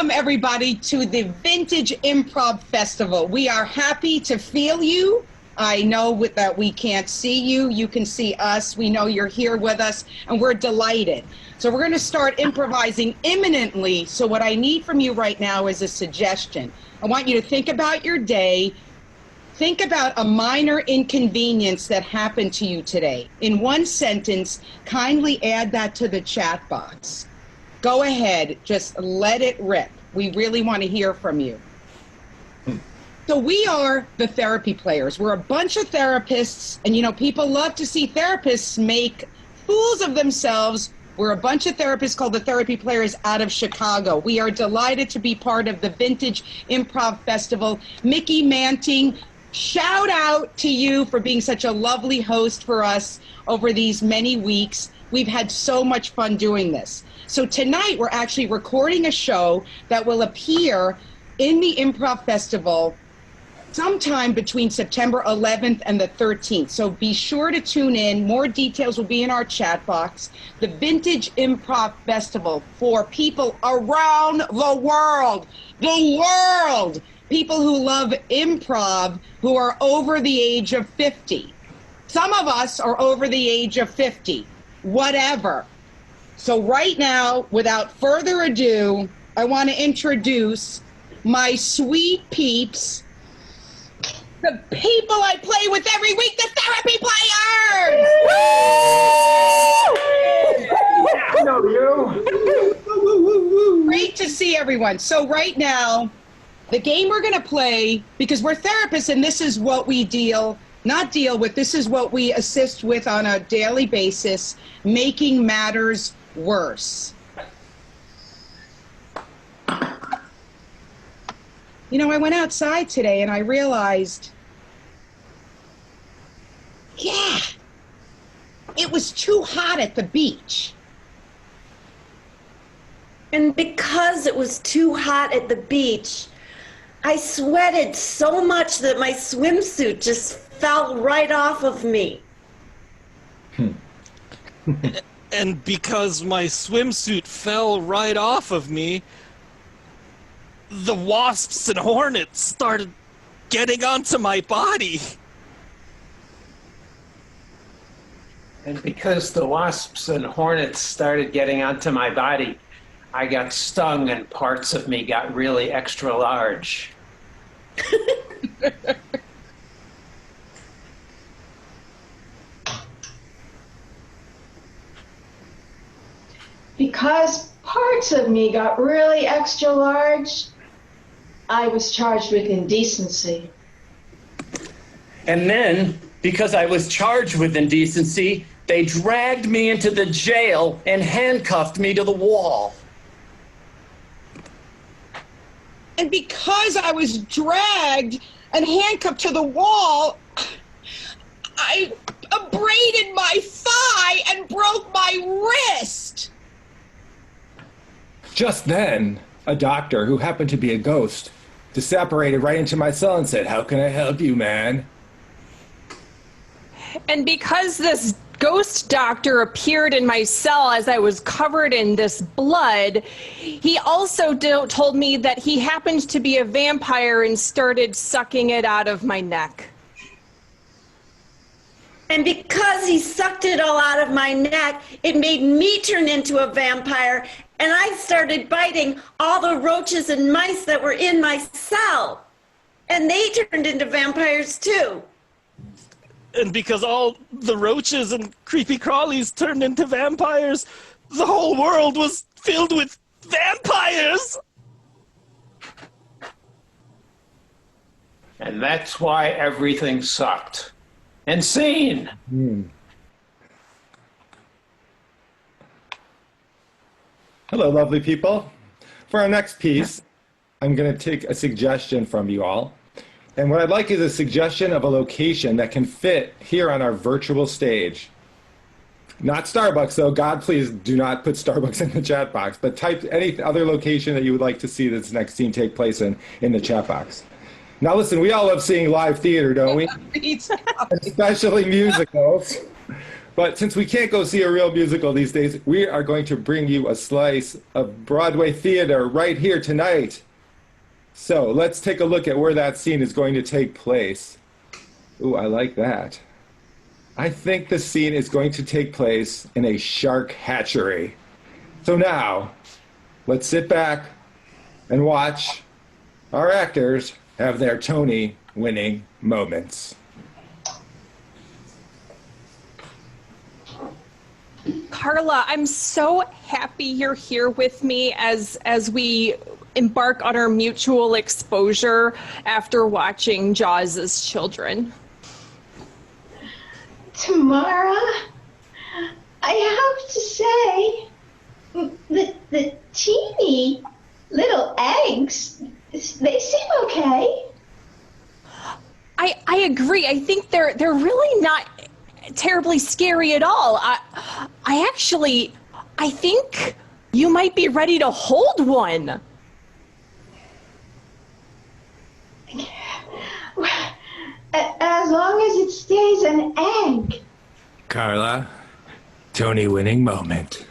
Welcome, everybody, to the Vintage Improv Festival. We are happy to feel you. I know that we can't see you. You can see us. We know you're here with us, and we're delighted. So we're going to start improvising imminently. So what I need from you right now is a suggestion. I want you to think about your day. Think about a minor inconvenience that happened to you today. In one sentence, kindly add that to the chat box. Go ahead, just let it rip. We really want to hear from you. So we are the therapy players. We're a bunch of therapists, and you know, people love to see therapists make fools of themselves. We're a bunch of therapists called the Therapy Players out of Chicago. We are delighted to be part of the Vintage Improv Festival. Mickey Manting, shout out to you for being such a lovely host for us over these many weeks. We've had so much fun doing this. So tonight we're actually recording a show that will appear in the Improv Festival sometime between September 11th and the 13th. So be sure to tune in. More details will be in our chat box. The Vintage Improv Festival for people around the world. People who love improv who are over the age of 50. Some of us are over the age of 50. Whatever. So right now, without further ado, I want to introduce my sweet peeps, the people I play with every week, the therapy players! I know you. Great to see everyone. So right now, the game we're going to play, because we're therapists and this is what we this is what we assist with on a daily basis, making matters worse. You know, I went outside today and I realized, yeah, it was too hot at the beach. And because it was too hot at the beach, I sweated so much that my swimsuit just fell right off of me. And because my swimsuit fell right off of me, the wasps and hornets started getting onto my body. And because the wasps and hornets started getting onto my body, I got stung and parts of me got really extra large. Because parts of me got really extra large, I was charged with indecency. And then, because I was charged with indecency, they dragged me into the jail and handcuffed me to the wall. And because I was dragged and handcuffed to the wall, I abraded my thigh and broke my wrist. Just then, a doctor who happened to be a ghost disapparated right into my cell and said, "How can I help you, man?" And because this ghost doctor appeared in my cell as I was covered in this blood, he also told me that he happened to be a vampire and started sucking it out of my neck. And because he sucked it all out of my neck, it made me turn into a vampire, and I started biting all the roaches and mice that were in my cell. And they turned into vampires too. And because all the roaches and creepy crawlies turned into vampires, the whole world was filled with vampires! And that's why everything sucked. And scene. Hello, lovely people. For our next piece, I'm going to take a suggestion from you all. And what I'd like is a suggestion of a location that can fit here on our virtual stage. Not Starbucks, though. God, please do not put Starbucks in the chat box, but type any other location that you would like to see this next scene take place in the chat box. Now listen, we all love seeing live theater, don't we? Especially musicals. But since we can't go see a real musical these days, we are going to bring you a slice of Broadway theater right here tonight. So let's take a look at where that scene is going to take place. Ooh, I like that. I think the scene is going to take place in a shark hatchery. So now, let's sit back and watch our actors have their Tony-winning moments. Carla, I'm so happy you're here with me as we embark on our mutual exposure after watching Jaws as children. Tamara, I have to say, the teeny little eggs, they seem okay. I agree. I think they're really not terribly scary at all. I think you might be ready to hold one. As long as it stays an egg. Carla, Tony-winning moment.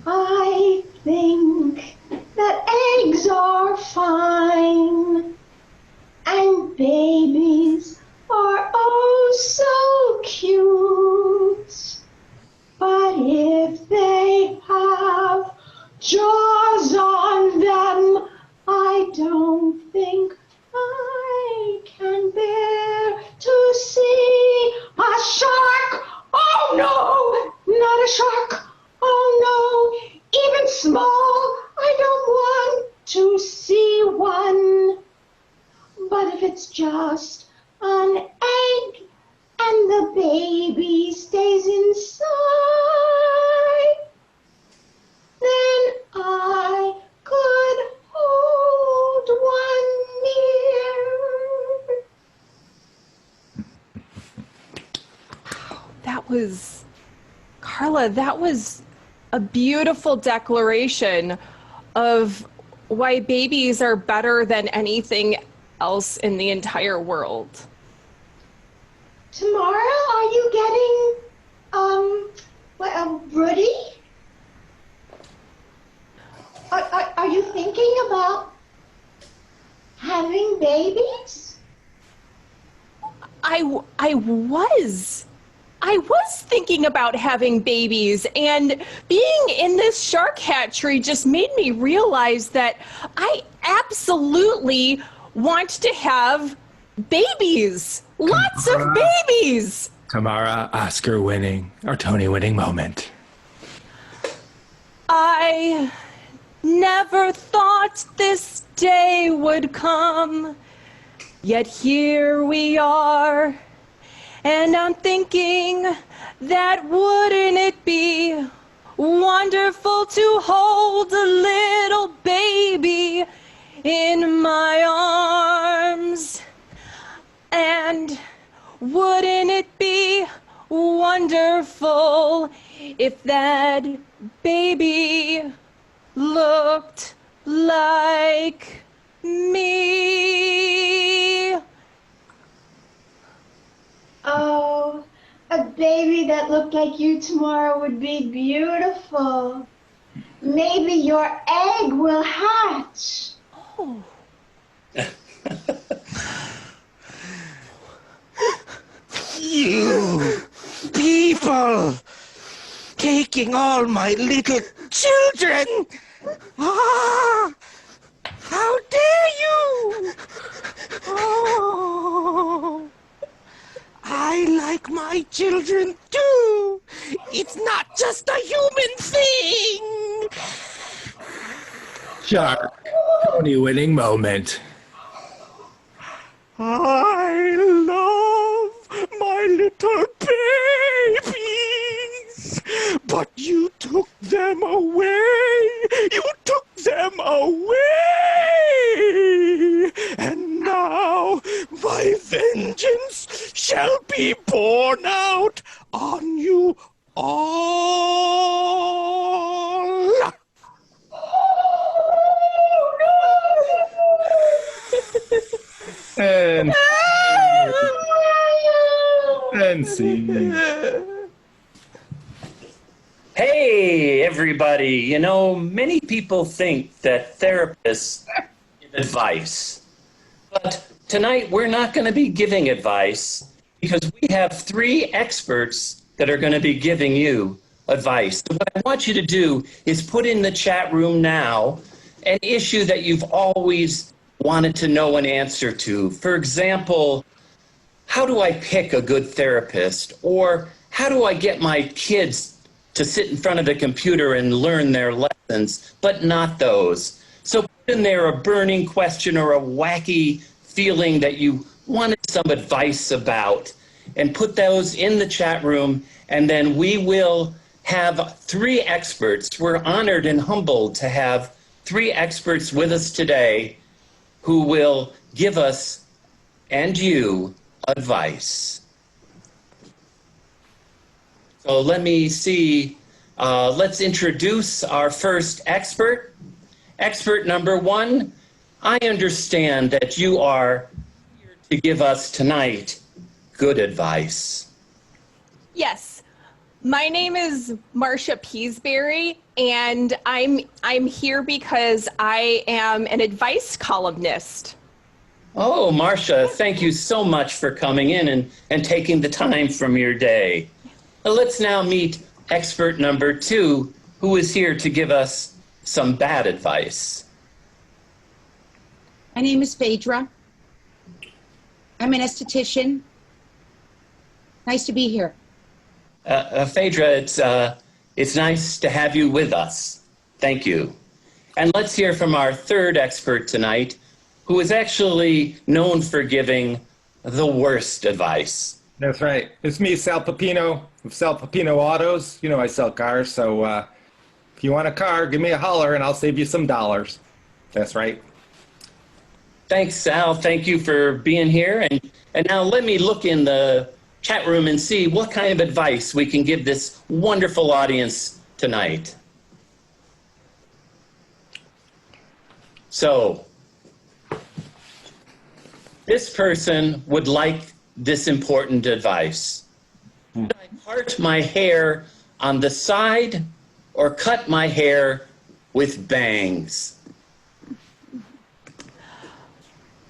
I think that eggs are fine, and babies are oh so cute. But if they have jaws on them, I don't think I can bear to see a shark. Oh no, not a shark. Oh no, even small, I don't want to see one. But if it's just an egg and the baby stays inside, then I could hold one near. Carla, that was a beautiful declaration of why babies are better than anything else in the entire world. Tamara, are you getting, Rudy? Are you thinking about having babies? I was thinking about having babies, and being in this shark hatchery just made me realize that I absolutely want to have babies. Lots of babies. Tamara, Oscar-winning or Tony-winning moment. I never thought this day would come, yet here we are. And I'm thinking that wouldn't it be wonderful to hold a little baby in my arms? And wouldn't it be wonderful if that baby looked like me? Oh, a baby that looked like you tomorrow would be beautiful. Maybe your egg will hatch. Oh. You people taking all my little children. Ah, how dare you? Oh, I like my children too. It's not just a human thing. Shark, Tony-winning moment. I love my little babies, but you took them away. You took them away. And now my vengeance shall be borne out on you all. Hey, Hey, everybody. You know, many people think that therapists give advice. But tonight, we're not going to be giving advice because we have 3 experts that are going to be giving you advice. So what I want you to do is put in the chat room now an issue that you've always wanted to know an answer to. For example, how do I pick a good therapist? Or how do I get my kids to sit in front of the computer and learn their lessons, but not those? So put in there a burning question or a wacky feeling that you wanted some advice about, and put those in the chat room, and then we will have 3 experts. We're honored and humbled to have 3 experts with us today who will give us and you advice. So let me see, let's introduce our first expert. Expert number 1, I understand that you are here to give us tonight good advice. Yes. My name is Marcia Peasberry, and I'm here because I am an advice columnist. Oh, Marcia, thank you so much for coming in and taking the time from your day. Let's now meet expert number 2, who is here to give us some bad advice. My name is Phaedra. I'm an esthetician. Nice to be here. Phaedra, it's nice to have you with us. Thank you. And let's hear from our 3rd expert tonight, who is actually known for giving the worst advice. That's right. It's me, Sal Pepino of Sal Pepino Autos. You know I sell cars, so if you want a car, give me a holler and I'll save you some dollars. That's right. Thanks, Sal. Thank you for being here. And now let me look in the chat room and see what kind of advice we can give this wonderful audience tonight. So, this person would like this important advice. Should I part my hair on the side or cut my hair with bangs?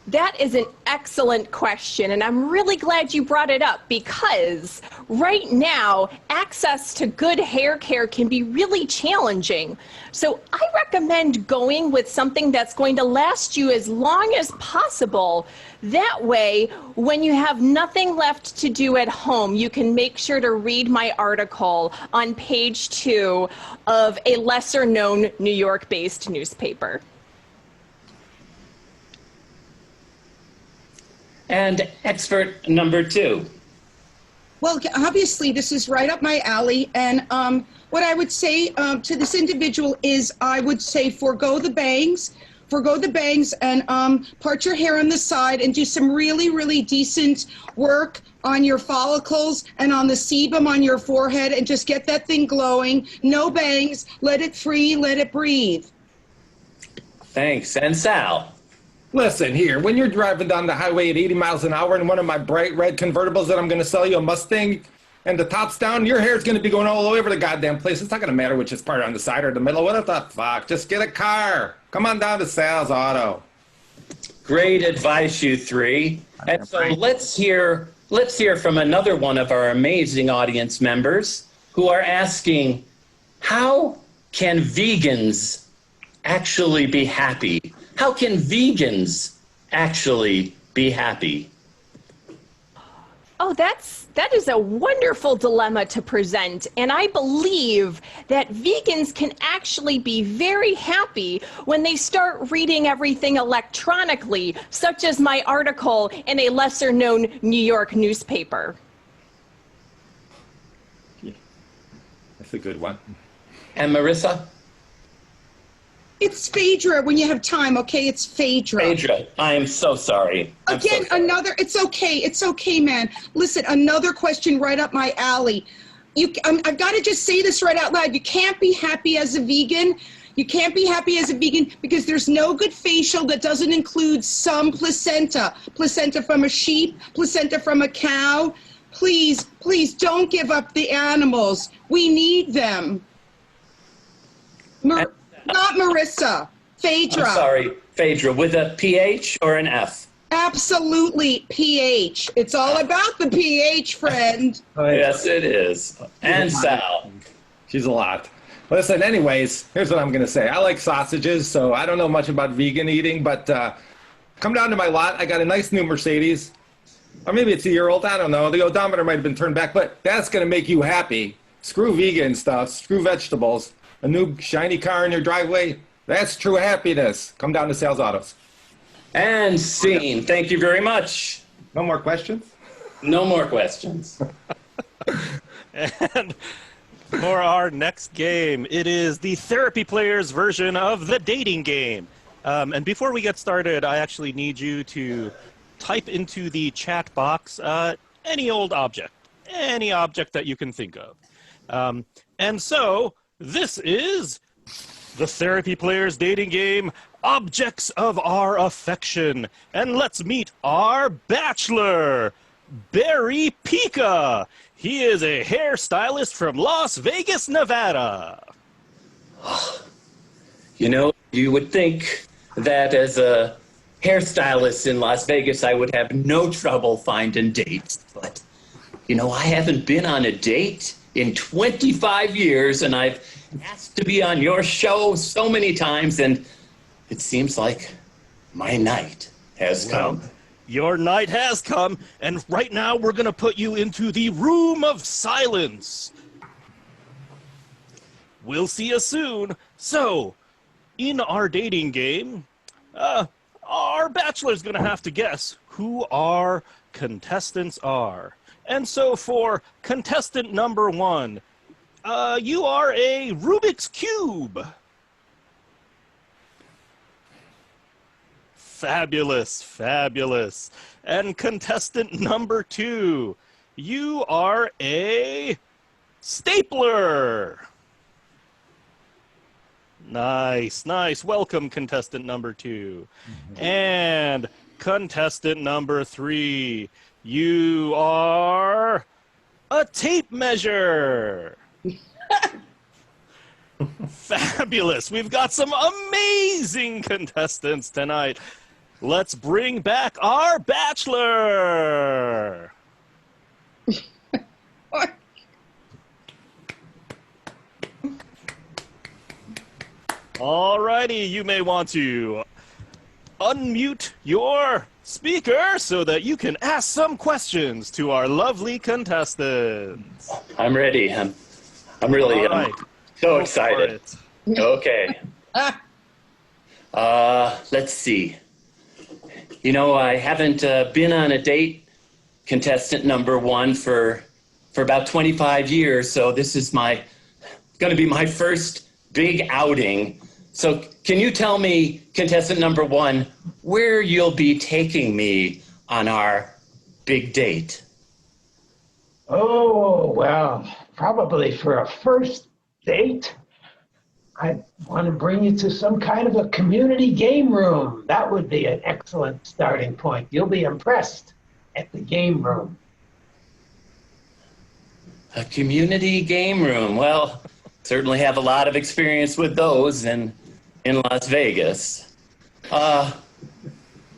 That is an excellent question, and I'm really glad you brought it up, because right now, access to good hair care can be really challenging. So I recommend going with something that's going to last you as long as possible. That way, when you have nothing left to do at home, you can make sure to read my article on page 2 of a lesser-known New York-based newspaper. And expert number 2. Well, obviously, this is right up my alley. And what I would say to this individual is I would say forgo the bangs and part your hair on the side and do some really, really decent work on your follicles and on the sebum on your forehead and just get that thing glowing. No bangs. Let it free. Let it breathe. Thanks. And Sal? Listen here, when you're driving down the highway at 80 miles an hour in one of my bright red convertibles that I'm going to sell you, a Mustang, and the top's down, your hair's going to be going all over the goddamn place. It's not going to matter which is part on the side or the middle. What the fuck? Just get a car. Come on down to Sal's Auto. Great advice, you 3. And so let's hear from another one of our amazing audience members who are asking, how can vegans actually be happy? How can vegans actually be happy? Oh, that is a wonderful dilemma to present, and I believe that vegans can actually be very happy when they start reading everything electronically, such as my article in a lesser-known New York newspaper. That's a good one. And Marissa? It's Phaedra when you have time, okay? It's Phaedra. Phaedra, I am so sorry. Again, another, it's okay, man. Listen, another question right up my alley. I've got to just say this right out loud. You can't be happy as a vegan. You can't be happy as a vegan because there's no good facial that doesn't include some placenta. Placenta from a sheep, placenta from a cow. Please, please don't give up the animals. We need them. Not Marissa. Phaedra. I'm sorry, Phaedra, with a PH or an F? Absolutely pH. It's all about the pH, friend. Yes, it is. And Sal. She's a lot. Listen, anyways, here's what I'm going to say. I like sausages, so I don't know much about vegan eating, but come down to my lot. I got a nice new Mercedes. Or maybe it's a year old. I don't know. The odometer might have been turned back, but that's going to make you happy. Screw vegan stuff. Screw vegetables. A new shiny car in your driveway. That's true happiness. Come down to Sales Autos. And scene. Thank you very much. No more questions? No more questions. And for our next game, it is the therapy players version of the dating game. And before we get started, I actually need you to type into the chat box any old object, any object that you can think of. And so this is the therapy players dating game, Objects of Our Affection. And let's meet our bachelor, Barry Pica. He is a hairstylist from Las Vegas, Nevada. You know, you would think that as a hairstylist in Las Vegas, I would have no trouble finding dates. But, you know, I haven't been on a date in 25 years, and I've asked to be on your show so many times, and it seems like my night has come. Well, your night has come, and right now we're going to put you into the room of silence. We'll see you soon. So, in our dating game, our bachelor's going to have to guess who our contestants are. And so for contestant number 1, you are a Rubik's Cube. Fabulous, fabulous. And contestant number 2, you are a stapler. Nice, nice. Welcome, contestant number 2. And contestant number 3, you are a tape measure. Fabulous. We've got some amazing contestants tonight. Let's bring back our bachelor. Alrighty, you may want to unmute your speaker so that you can ask some questions to our lovely contestants. I'm ready. I'm really so excited. Okay. Let's see. You know, I haven't been on a date, contestant number 1, for about 25 years, so this is going to be my first big outing. So can you tell me, contestant number 1, where you'll be taking me on our big date? Oh, well, probably for a first date, I want to bring you to some kind of a community game room. That would be an excellent starting point. You'll be impressed at the game room. A community game room. Well, certainly have a lot of experience with those in Las Vegas.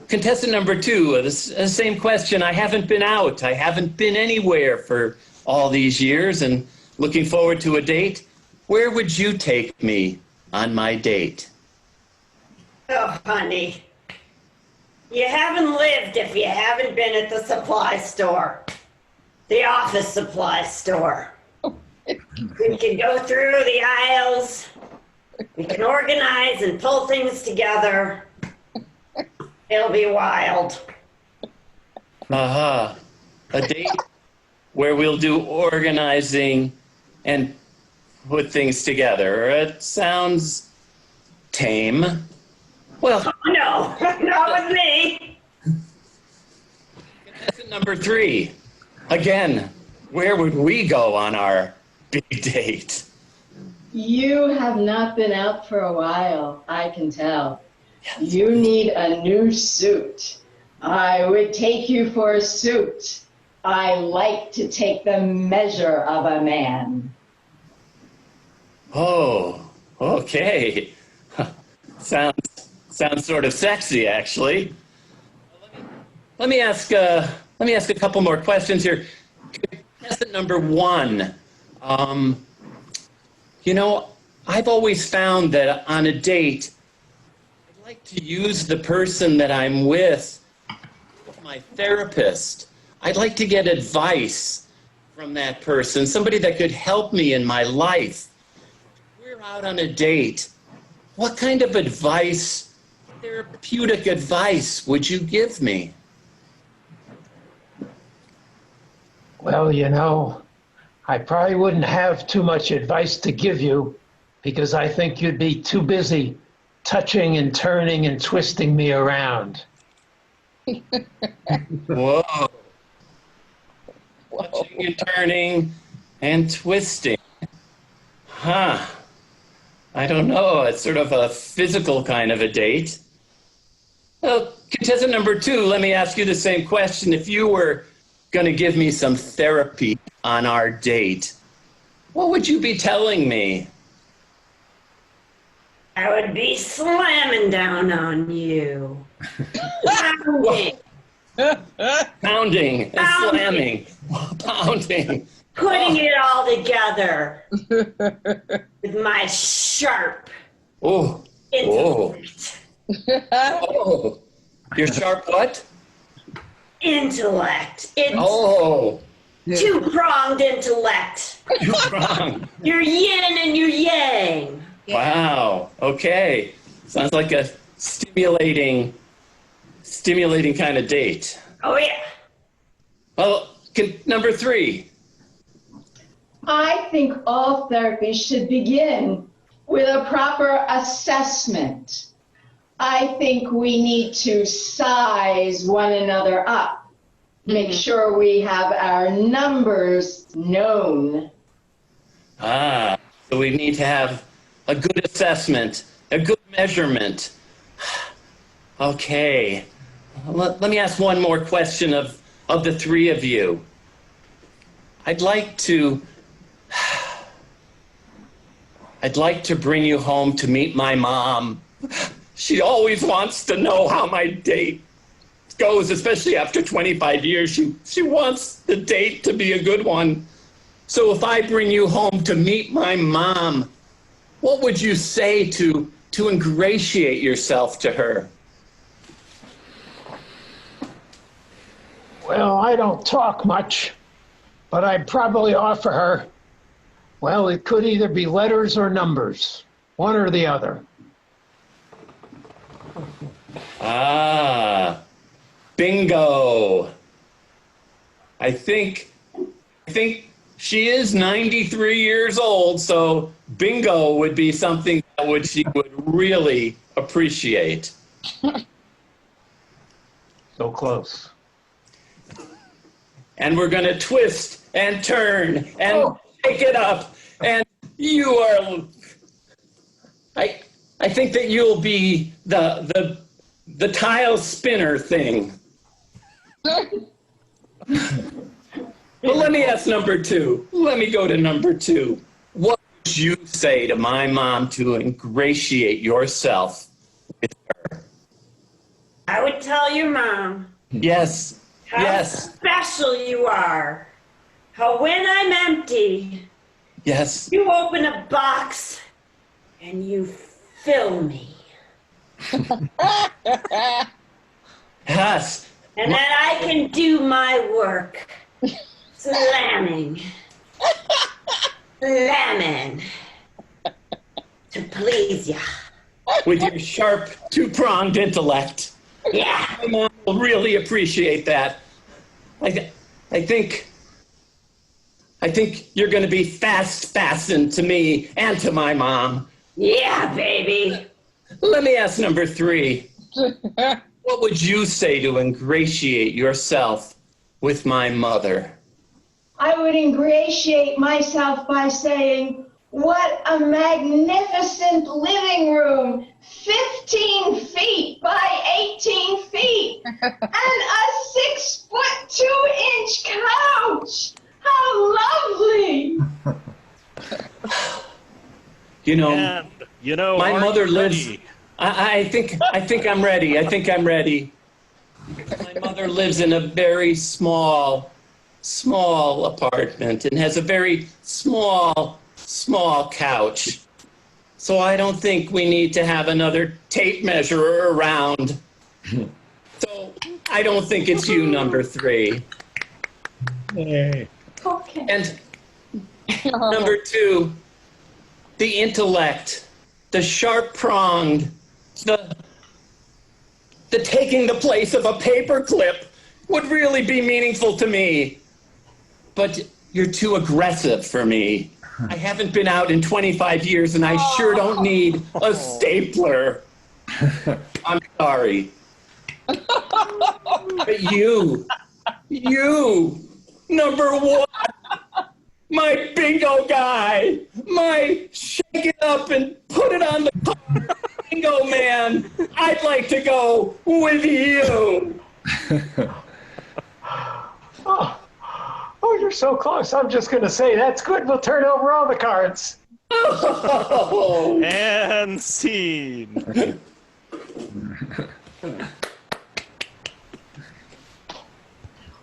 Contestant number 2, the same question. I haven't been out. I haven't been anywhere for all these years and looking forward to a date. Where would you take me on my date? Oh, honey, you haven't lived if you haven't been at the supply store, the office supply store. We can go through the aisles, we can organize and pull things together. It'll be wild. A date where we'll do organizing and put things together. It sounds tame. Well, no, not with me. Contestant number 3. Again, where would we go on our big date? You have not been out for a while, I can tell. Yes. You need a new suit. I would take you for a suit. I like to take the measure of a man. Oh, Okay. Sounds sort of sexy, actually. Let me ask a couple more questions here. Contestant number 1. I've always found that on a date, I'd like to use the person that I'm with, my therapist. I'd like to get advice from that person, somebody that could help me in my life. We're out on a date. What kind of advice, therapeutic advice, would you give me? Well, I probably wouldn't have too much advice to give you because I think you'd be too busy touching and turning and twisting me around. Whoa. Touching and turning and twisting. Huh. I don't know. It's sort of a physical kind of a date. Well, contestant number 2, let me ask you the same question. If you were going to give me some therapy on our date, what would you be telling me? I would be slamming down on you. Pounding. Pounding and slamming. Pounding. Putting it all together with my sharp intellect. Oh. Your sharp what? Intellect. Two-pronged intellect. Two-pronged. Your yin and your yang. Wow. Okay. Sounds like a stimulating kind of date. Oh, yeah. Well, number 3. I think all therapy should begin with a proper assessment. I think we need to size one another up, make sure we have our numbers known. So we need to have a good assessment, a good measurement. Okay. Let me ask one more question of the 3 of you. I'd like to bring you home to meet my mom. She always wants to know how my date goes, especially after 25 years. She wants the date to be a good one. So if I bring you home to meet my mom, what would you say to ingratiate yourself to her? Well, I don't talk much, but I'd probably offer her, well, it could either be letters or numbers, one or the other. Bingo. I think she is 93 years old, so bingo would be something that she would really appreciate. So close. And we're going to twist and turn and shake it up. And you are, I think that you'll be the tile spinner thing. Well, let me ask number 2. Let me go to number 2. What would you say to my mom to ingratiate yourself with her? I would tell your mom. Yes. How special you are. How when I'm empty, Yes. you open a box and you fill me. Yes. And then I can do my work. Slamming. Slamming. To please ya. With your sharp, 2-pronged intellect. Yeah. My mom will really appreciate that. I think you're going to be fastened to me and to my mom. Yeah, baby. Let me ask number 3. What would you say to ingratiate yourself with my mother? I would ingratiate myself by saying, what a magnificent living room, 15 feet by 18 feet, and a 6'2" couch. How lovely! You know, And, my are mother you lives. ready? I think I'm ready. I think I'm ready. My mother lives in a very small apartment and has a very small couch. So I don't think we need to have another tape measure around. So I don't think it's you, number 3. Yay. Okay. And number 2, the intellect, the sharp-pronged, the taking the place of a paperclip would really be meaningful to me. But you're too aggressive for me. I haven't been out in 25 years, and I sure don't need a stapler. I'm sorry. But you, number 1, my bingo guy, my shake it up and put it on the car bingo man, I'd like to go with you. Oh, you're so close. I'm just going to say, that's good. We'll turn over all the cards. Oh. And scene.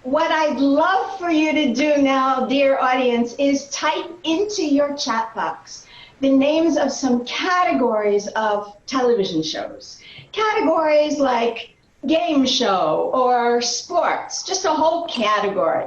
What I'd love for you to do now, dear audience, is type into your chat box the names of some categories of television shows. Categories like game show or sports, just a whole category.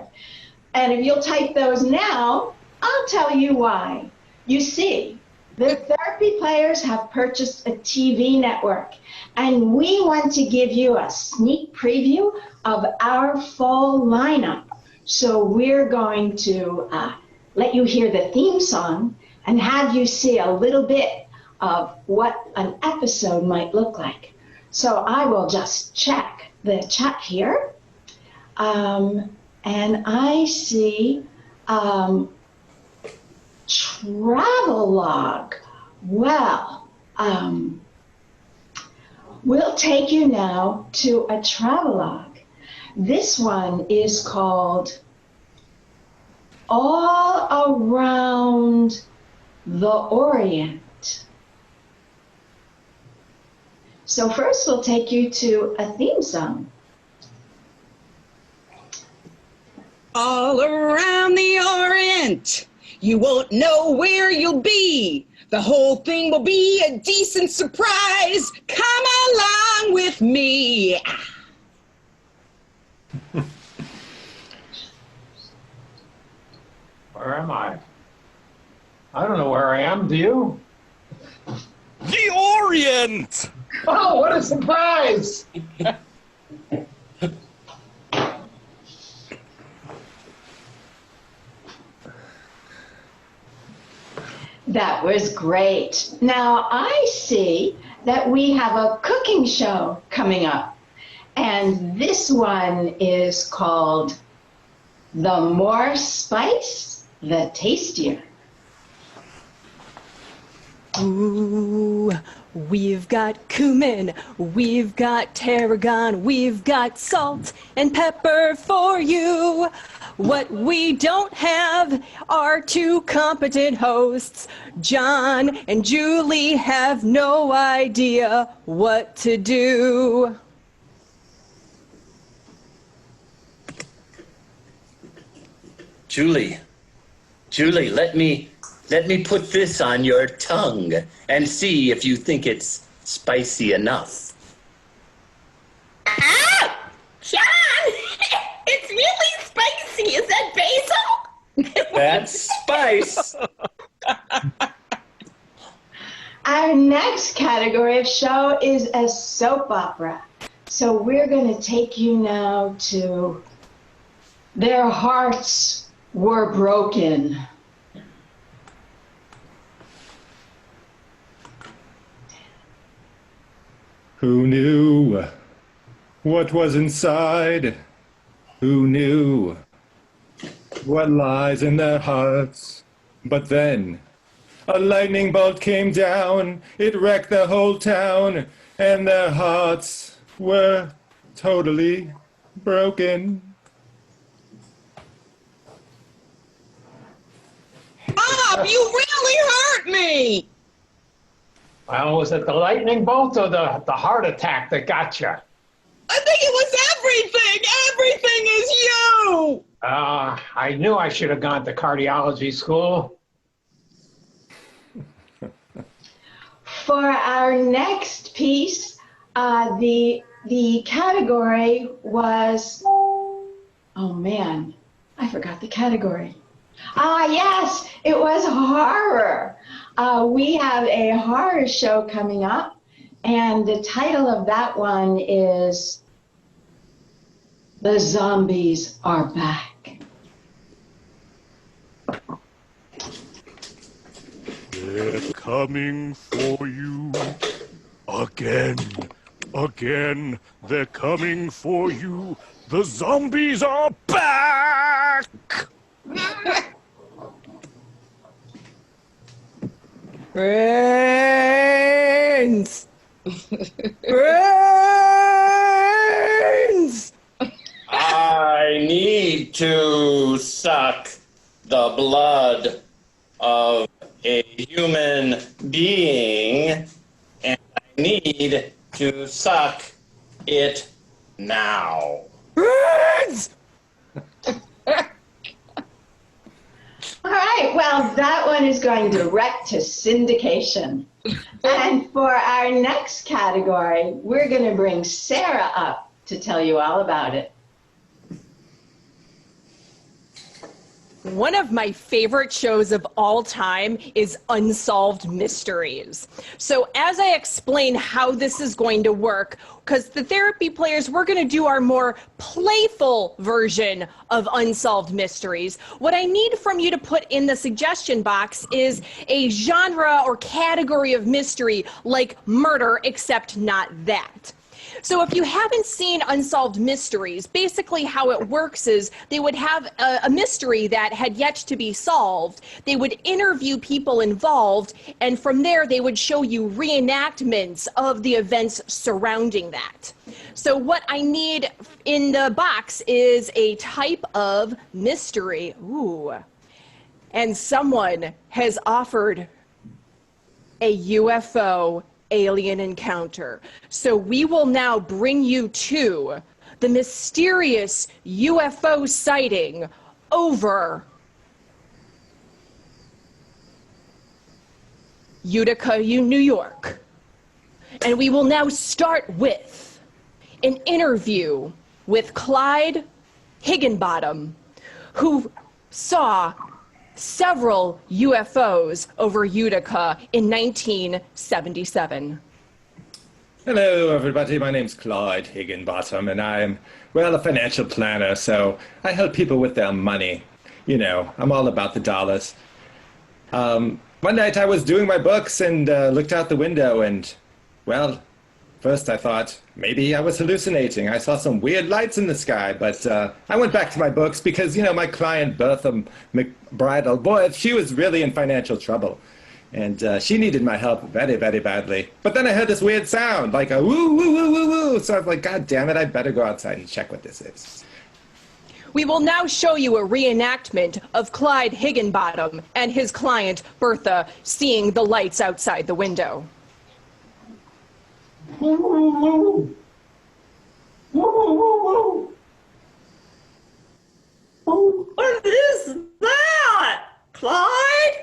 And if you'll type those now, I'll tell you why. You see, the therapy players have purchased a TV network, and we want to give you a sneak preview of our full lineup. So we're going to let you hear the theme song and have you see a little bit of what an episode might look like. So I will just check the chat here. And I see Travelogue. Well, we'll take you now to a travelogue. This one is called All Around the Orient. So first we'll take you to a theme song. All around the Orient, you won't know where you'll be. The whole thing will be a decent surprise. Come along with me. Where am I? I don't know where I am. Do you? The Orient! Oh, what a surprise! That was great. Now I see that we have a cooking show coming up. And this one is called The More Spice, the Tastier. Ooh, we've got cumin, we've got tarragon, we've got salt and pepper for you. What we don't have are 2 competent hosts. John and Julie have no idea what to do. Julie, let me put this on your tongue and see if you think it's spicy enough. Ah! John! It's really spicy. Is that basil? That's spice. Our next category of show is a soap opera. So we're going to take you now to Their Hearts Were Broken. Who knew what was inside? Who knew what lies in their hearts? But then a lightning bolt came down, it wrecked the whole town, and their hearts were totally broken. Bob, you really hurt me. Well, was it the lightning bolt or the heart attack that got you? I think it was everything. Everything is you. I knew I should have gone to cardiology school. For our next piece, the category was, oh man, I forgot the category. Yes, it was horror. We have a horror show coming up, and the title of that one is The Zombies Are Back. They're coming for you again. Again, they're coming for you. The zombies are back! Brains! Brains! I need to suck the blood of a human being, and I need to suck it now. Brains! All right, well, that one is going direct to syndication. And for our next category, we're going to bring Sarah up to tell you all about it. One of my favorite shows of all time is Unsolved Mysteries. So as I explain how this is going to work, because the therapy players, we're going to do our more playful version of Unsolved Mysteries. What I need from you to put in the suggestion box is a genre or category of mystery like murder, except not that. So if you haven't seen Unsolved Mysteries, basically how it works is they would have a mystery that had yet to be solved. They would interview people involved, and from there they would show you reenactments of the events surrounding that. So what I need in the box is a type of mystery. Ooh. And someone has offered a UFO alien encounter. So we will now bring you to the mysterious UFO sighting over Utica, New York. And we will now start with an interview with Clyde Higginbottom, who saw several UFOs over Utica in 1977. Hello, everybody. My name's Clyde Higginbottom, and I'm, well, a financial planner, so I help people with their money. You know, I'm all about the dollars. One night I was doing my books and looked out the window and, well, first I thought maybe I was hallucinating. I saw some weird lights in the sky, but I went back to my books because, you know, my client Bertha McBridle, boy, she was really in financial trouble. And she needed my help very, very badly. But then I heard this weird sound, like a woo, woo, woo, woo, woo. So I was like, God damn it, I better go outside and check what this is. We will now show you a reenactment of Clyde Higginbottom and his client Bertha seeing the lights outside the window. What is that, Clyde?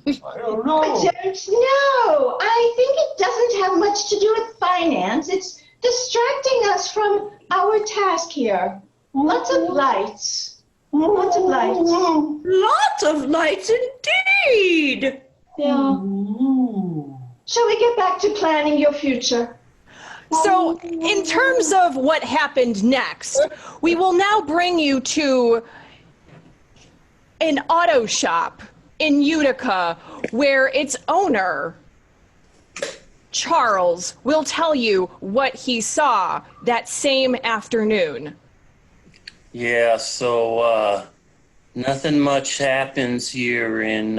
I don't know. I don't know. I think it doesn't have much to do with finance. It's distracting us from our task here. Lots of lights. Lots of lights. Lots of lights indeed. Yeah. Shall we get back to planning your future? So, in terms of what happened next, we will now bring you to an auto shop in Utica where its owner, Charles, will tell you what he saw that same afternoon. Yeah, so nothing much happens here in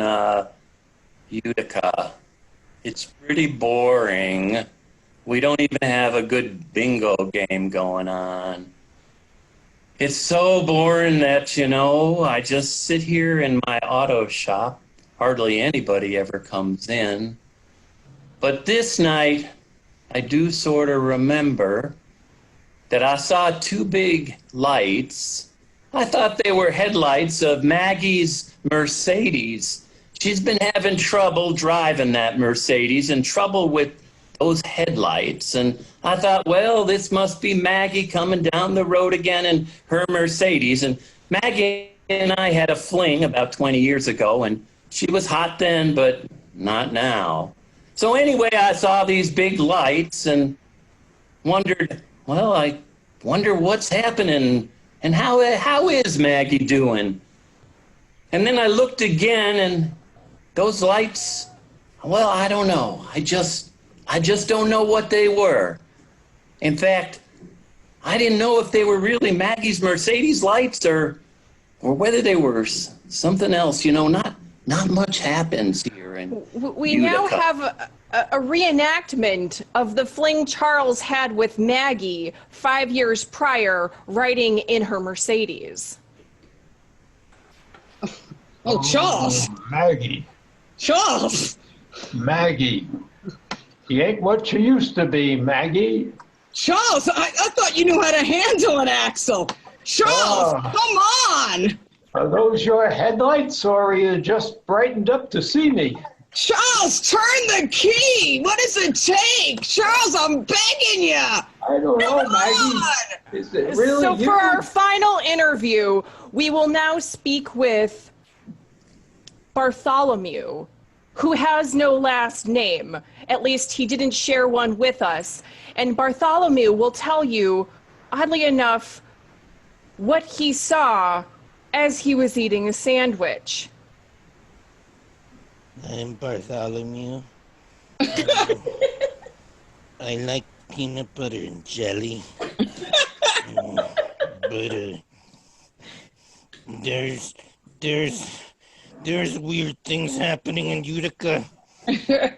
Utica. It's pretty boring. We don't even have a good bingo game going on. It's so boring that, you know, I just sit here in my auto shop. Hardly anybody ever comes in. But this night, I do sort of remember that I saw two big lights. I thought they were headlights of Maggie's Mercedes. She's been having trouble driving that Mercedes and trouble with those headlights. And I thought, well, this must be Maggie coming down the road again in her Mercedes. And Maggie and I had a fling about 20 years ago, and she was hot then, but not now. So anyway, I saw these big lights and wondered, well, I wonder what's happening and how is Maggie doing? And then I looked again, and those lights, well, I don't know. I just don't know what they were. In fact, I didn't know if they were really Maggie's Mercedes lights or whether they were something else. You know, not much happens here in We Utica. now have a reenactment of the fling Charles had with Maggie 5 years prior, riding in her Mercedes. Oh, Charles. Maggie. Charles. Maggie. You ain't what you used to be, Maggie. Charles, I thought you knew how to handle an axle. Charles, Oh. come on. Are those your headlights, or are you just brightened up to see me? Charles, turn the key. What does it take? Charles, I'm begging you. I don't know, Come Maggie. on. Is it really So you? for our final interview, we will now speak with Bartholomew, who has no last name. At least he didn't share one with us. And Bartholomew will tell you, oddly enough, what he saw as he was eating a sandwich. I'm Bartholomew. I like peanut butter and jelly. But there's weird things happening in Utica.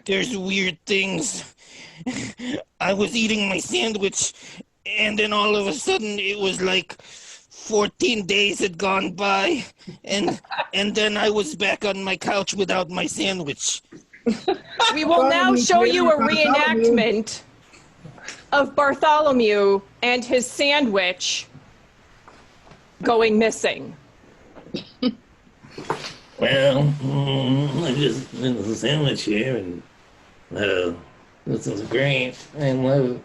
There's weird things. I was eating my sandwich, and then all of a sudden it was like 14 days had gone by, and then I was back on my couch without my sandwich. We will now show you a reenactment of Bartholomew and his sandwich going missing. Well, I just did a sandwich here, and this is great. I love it.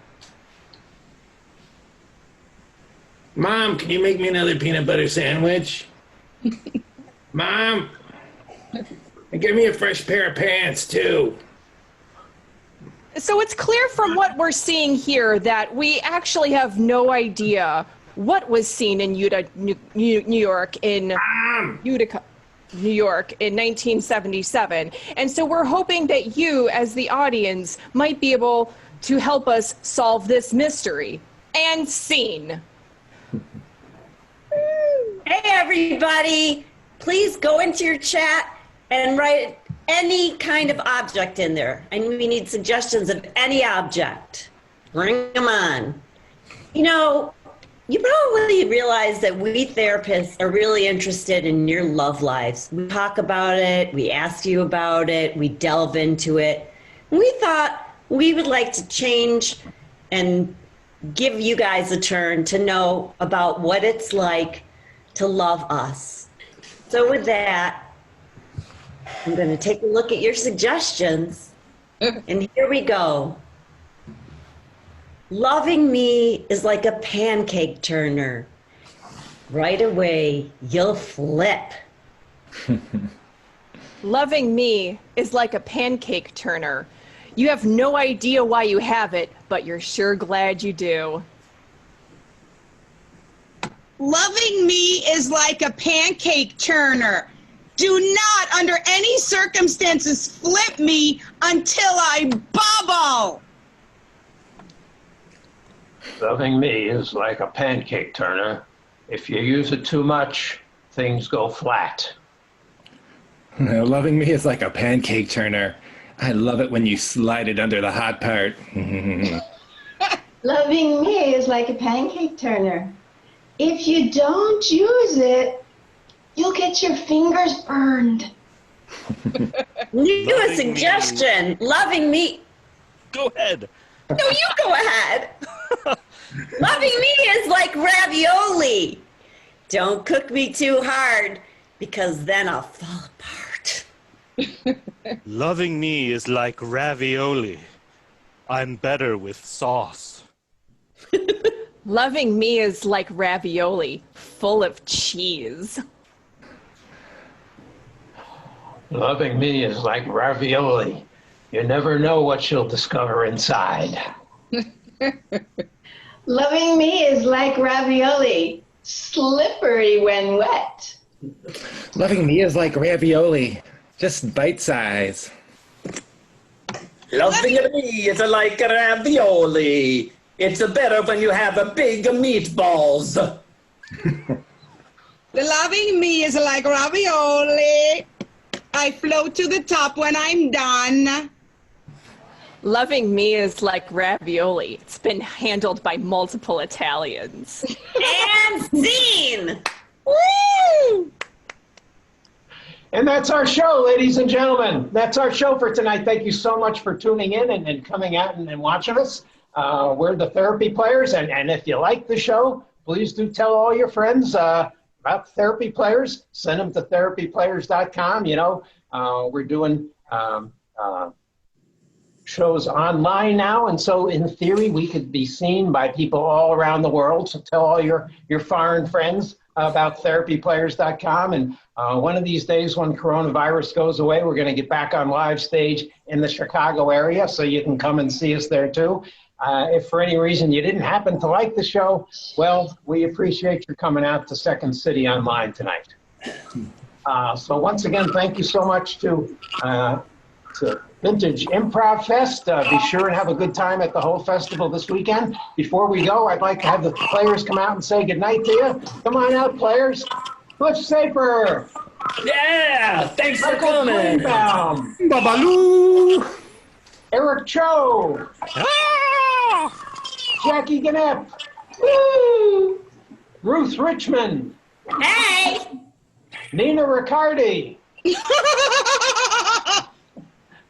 Mom, can you make me another peanut butter sandwich? Mom, and give me a fresh pair of pants, too. So it's clear from what we're seeing here that we actually have no idea what was seen in Utica, New York in Utica, New York in 1977. And so we're hoping that you, as the audience, might be able to help us solve this mystery. And scene. Hey, everybody. Please go into your chat and write any kind of object in there. And we need suggestions of any object. Bring them on. You know, you probably realize that we therapists are really interested in your love lives. We talk about it, we ask you about it, we delve into it. We thought we would like to change and give you guys a turn to know about what it's like to love us. So with that, I'm going to take a look at your suggestions, and here we go. Loving me is like a pancake turner. Right away, you'll flip. Loving me is like a pancake turner. You have no idea why you have it, but you're sure glad you do. Loving me is like a pancake turner. Do not, under any circumstances, flip me until I bubble. Loving me is like a pancake turner. If you use it too much, things go flat. Loving me is like a pancake turner. I love it when you slide it under the hot part. Loving me is like a pancake turner. If you don't use it, you'll get your fingers burned. New suggestion. Loving me Go ahead. No, you go ahead. Loving me is like ravioli. Don't cook me too hard, because then I'll fall apart. Loving me is like ravioli. I'm better with sauce. Loving me is like ravioli, full of cheese. Loving me is like ravioli. You never know what you'll discover inside. Loving me is like ravioli, slippery when wet. Loving me is like ravioli, just bite size. Loving me is like ravioli. It's better when you have a big meatballs. Loving me is like ravioli. I float to the top when I'm done. Loving me is like ravioli. It's been handled by multiple Italians. And scene! Woo! And that's our show, ladies and gentlemen. That's our show for tonight. Thank you so much for tuning in and coming out and watching us. We're the Therapy Players, and if you like the show, please do tell all your friends about Therapy Players. Send them to therapyplayers.com. You know, we're doing shows online now, and so in theory, we could be seen by people all around the world. So tell all your foreign friends about therapyplayers.com, and one of these days when coronavirus goes away, we're going to get back on live stage in the Chicago area, so you can come and see us there too. If for any reason you didn't happen to like the show, well, we appreciate your coming out to Second City Online tonight. So once again, thank you so much to Vintage Improv Fest. Be sure and have a good time at the whole festival this weekend. Before we go, I'd like to have the players come out and say goodnight to you. Come on out, players. Butch Saper. Yeah, thanks for Michael coming. Greenbaum. Babaloo! Eric Cho. Jackie Gannett. Woo! Ruth Richmond. Hey! Nina Riccardi.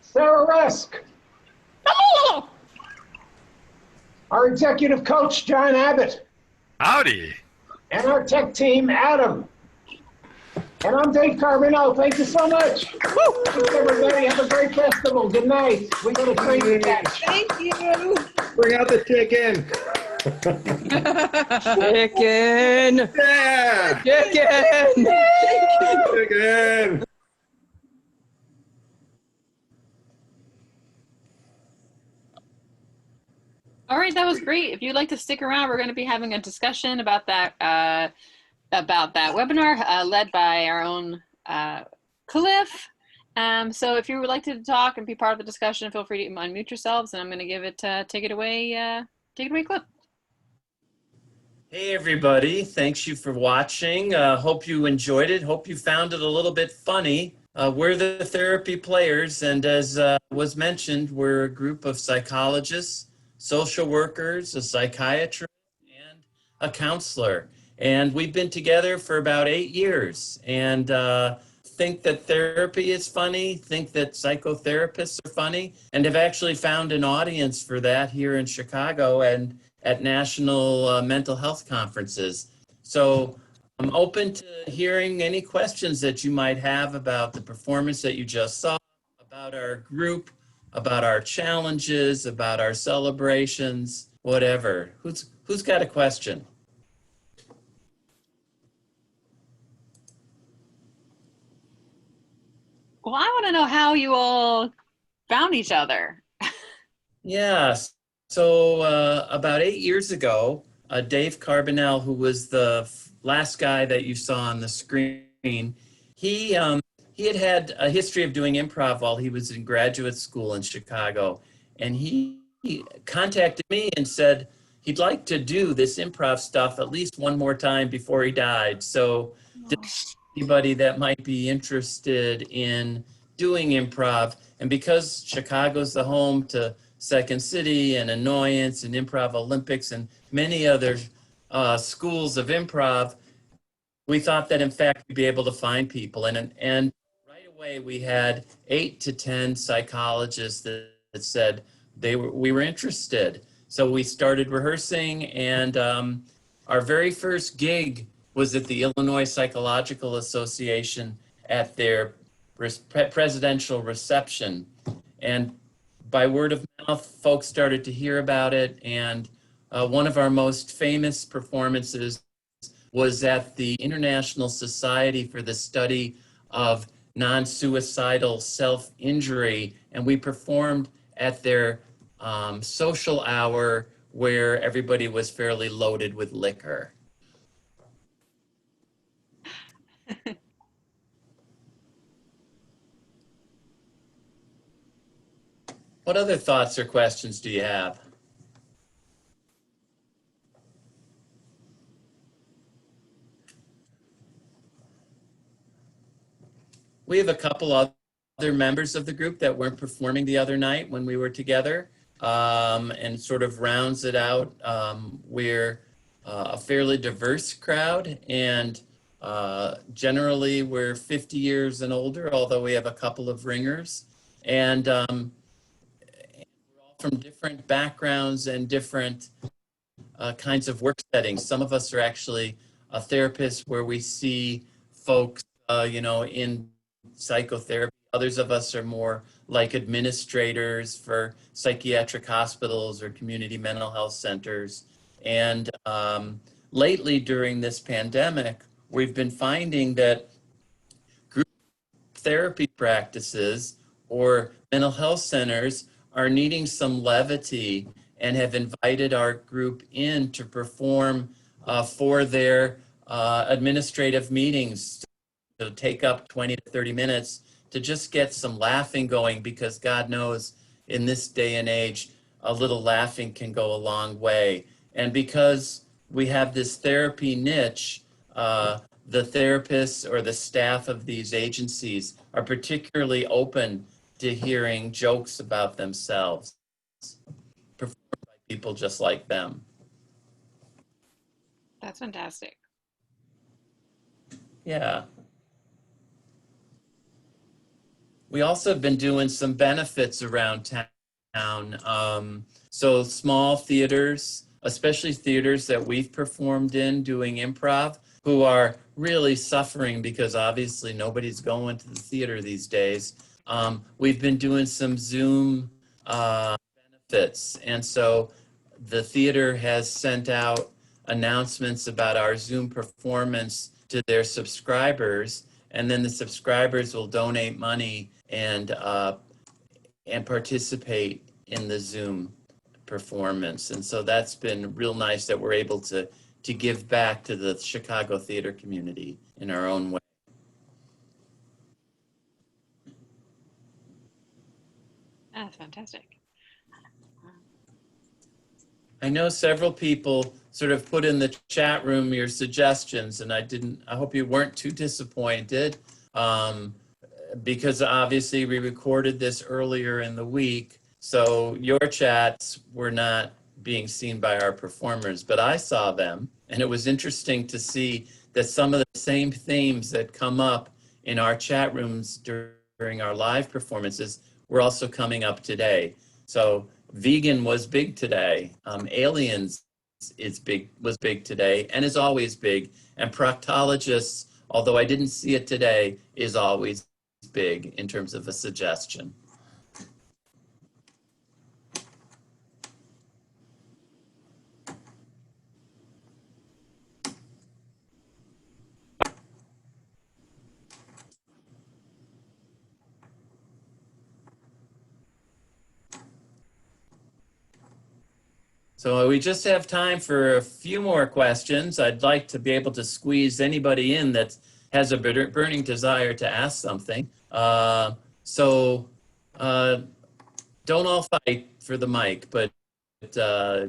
Sarah Rusk. Our executive coach, John Abbott. Howdy. And our tech team, Adam. And I'm Dave Carbonell. Thank you so much. Thanks, everybody. Have a great festival. Good night. We're going to train the catch. Thank you. Bring out the chicken. Chicken! Yeah! Chicken! Chicken! All right, that was great. If you'd like to stick around, we're going to be having a discussion about that webinar led by our own Cliff. So if you would like to talk and be part of the discussion, feel free to unmute yourselves, and I'm going to give it take it away, Cliff. Hey everybody, thanks you for watching. Hope you enjoyed it. Hope you found it a little bit funny. We're the Therapy Players, and as was mentioned, we're a group of psychologists, social workers, a psychiatrist, and a counselor. And we've been together for about 8 years, and think that therapy is funny, think that psychotherapists are funny, and have actually found an audience for that here in Chicago and at national mental health conferences. So I'm open to hearing any questions that you might have about the performance that you just saw, about our group, about our challenges, about our celebrations, whatever. Who's got a question? Well, I want to know how you all found each other. Yes. So about 8 years ago, Dave Carbonell, who was the last guy that you saw on the screen, he had a history of doing improv while he was in graduate school in Chicago. And he contacted me and said he'd like to do this improv stuff at least one more time before he died. So anybody that might be interested in doing improv, and because Chicago's the home to Second City and Annoyance and Improv Olympics and many other schools of improv, we thought that in fact we'd be able to find people. And right away we had 8 to 10 psychologists that said, we were interested. So we started rehearsing, and our very first gig was at the Illinois Psychological Association at their presidential reception. And by word of mouth, folks started to hear about it. And one of our most famous performances was at the International Society for the Study of Non-Suicidal Self-Injury. And we performed at their social hour where everybody was fairly loaded with liquor. What other thoughts or questions do you have? We have a couple other members of the group that weren't performing the other night when we were together, and sort of rounds it out. We're a fairly diverse crowd, and generally we're 50 years and older, although we have a couple of ringers. And we're all from different backgrounds and different kinds of work settings. Some of us are actually therapists where we see folks, in psychotherapy. Others of us are more like administrators for psychiatric hospitals or community mental health centers. And lately during this pandemic, we've been finding that group therapy practices or mental health centers are needing some levity and have invited our group in to perform for their administrative meetings, to take up 20 to 30 minutes to just get some laughing going, because God knows in this day and age, a little laughing can go a long way. And because we have this therapy niche, the therapists or the staff of these agencies are particularly open to hearing jokes about themselves, performed by people just like them. That's fantastic. Yeah. We also have been doing some benefits around town. So small theaters, especially theaters that we've performed in doing improv, who are really suffering because obviously nobody's going to the theater these days. We've been doing some Zoom benefits. And so the theater has sent out announcements about our Zoom performance to their subscribers, and then the subscribers will donate money and participate in the Zoom performance. And so that's been real nice that we're able to give back to the Chicago theater community in our own way. That's fantastic. I know several people sort of put in the chat room your suggestions, and I hope you weren't too disappointed, because obviously we recorded this earlier in the week, so your chats were not being seen by our performers, but I saw them, and it was interesting to see that some of the same themes that come up in our chat rooms during our live performances were also coming up today. So vegan was big today. Aliens was big today and is always big. And proctologists, although I didn't see it today, is always big in terms of a suggestion. So we just have time for a few more questions. I'd like to be able to squeeze anybody in that has a burning desire to ask something. So don't all fight for the mic, but are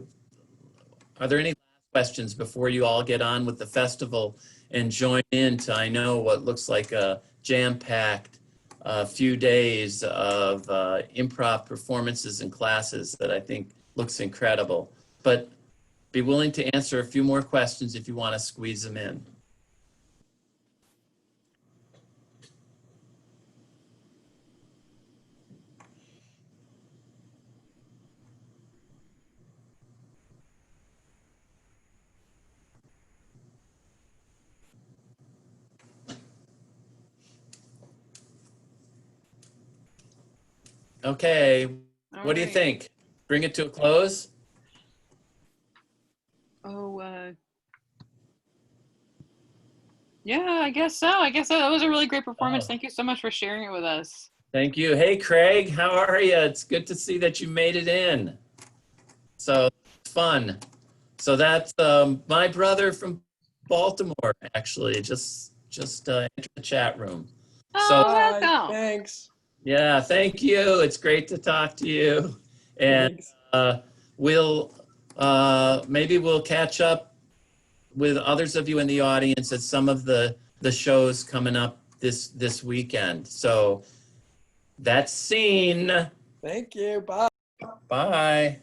there any last questions before you all get on with the festival and join into, I know, what looks like a jam-packed few days of improv performances and classes that I think looks incredible. But be willing to answer a few more questions if you want to squeeze them in. Okay. All What do you right. think? Bring it to a close? Oh, yeah, I guess so. That was a really great performance. Oh. Thank you so much for sharing it with us. Thank you. Hey, Craig, how are you? It's good to see that you made it in. So fun. So that's my brother from Baltimore, actually, just entered the chat room. Oh, So welcome. Thanks. yeah, thank you. It's great to talk to you. And Thanks. maybe we'll catch up with others of you in the audience at some of the shows coming up this weekend. So that's scene. Thank you. Bye. Bye.